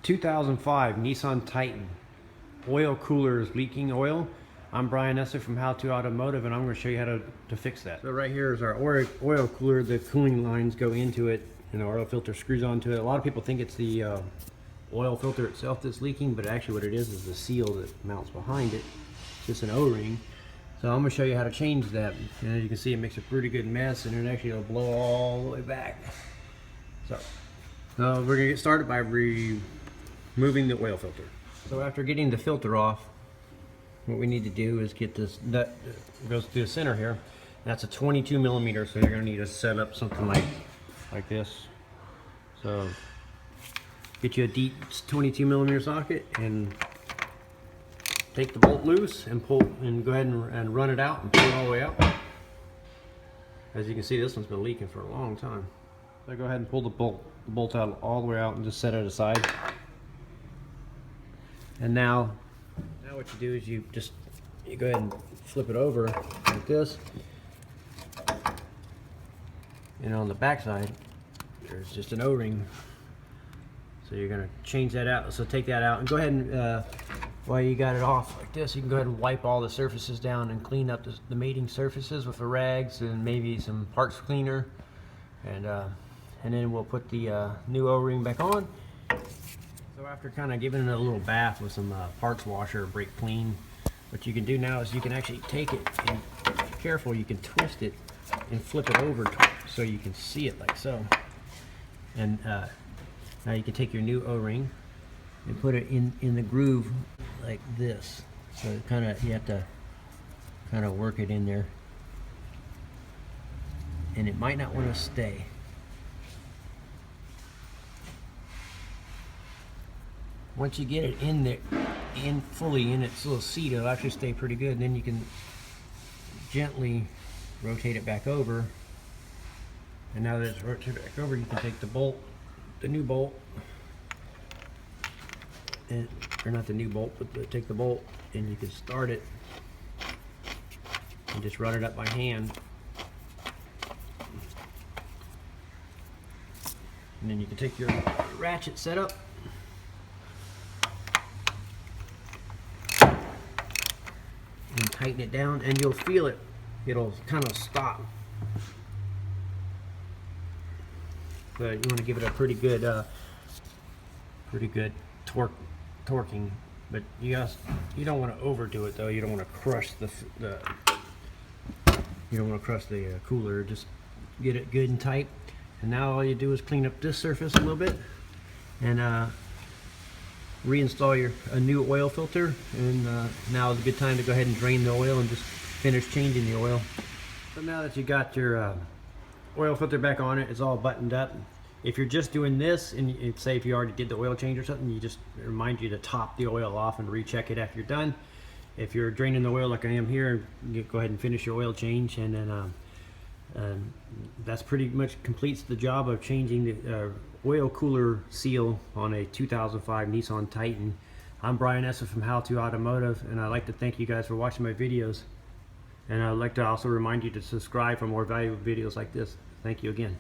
2005 Nissan Titan. Oil cooler is leaking oil. I'm Brian Esser from How to Automotive, and I'm going to show you how to fix that. So right here is our oil cooler. The cooling lines go into it, and the oil filter screws onto it. A lot of people think it's the oil filter itself that's leaking, but actually what it is the seal that mounts behind it. It's just an O-ring. So I'm going to show you how to change that. And as you can see, it makes a pretty good mess, and then actually it'll blow all the way back. So we're going to get started by removing the oil filter. So after getting the filter off, what we need to do is get this nut that goes through the center here. That's a 22 millimeter, so you're going to need to set up something like this. So get you a deep 22 millimeter socket and take the bolt loose and pull, and go ahead and run it out and pull it all the way out. As you can see, this one's been leaking for a long time. So go ahead and pull the bolt out all the way out and just set it aside. And now what you do is you go ahead and flip it over like this. And on the back side, there's just an O-ring. So you're gonna change that out. So take that out and go ahead and while you got it off like this, you can go ahead and wipe all the surfaces down and clean up the mating surfaces with the rags and maybe some parts cleaner. And then we'll put the new O-ring back on. So after kind of giving it a little bath with some parts washer or brake clean, what you can do now is you can actually take it, and if you're careful, you can twist it and flip it over so you can see it like so. And now you can take your new O-ring and put it in the groove like this. So you have to kind of work it in there, and it might not want to stay. Once you get it in there, fully in its little seat, it'll actually stay pretty good. And then you can gently rotate it back over. And now that it's rotated back over, you can take the new bolt, or not the new bolt, but take the bolt, and you can start it and just run it up by hand. And then you can take your ratchet setup and tighten it down, and you'll feel it. It'll kind of stop. But you want to give it a pretty good torquing. But you don't want to overdo it though. You don't want to crush the cooler. Just get it good and tight. And now all you do is clean up this surface a little bit and reinstall a new oil filter. And now is a good time to go ahead and drain the oil and just finish changing the oil. So now that you got your oil filter back on it, it's all buttoned up. If you're just doing this, and say if you already did the oil change or something, you just remind you to top the oil off and recheck it after you're done. If you're draining the oil like I am here, you go ahead and finish your oil change, and then that's pretty much completes the job of changing the oil cooler seal on a 2005 Nissan Titan. I'm Brian Esser from How to Automotive, and I'd like to thank you guys for watching my videos. And I'd like to also remind you to subscribe for more valuable videos like this. Thank you again.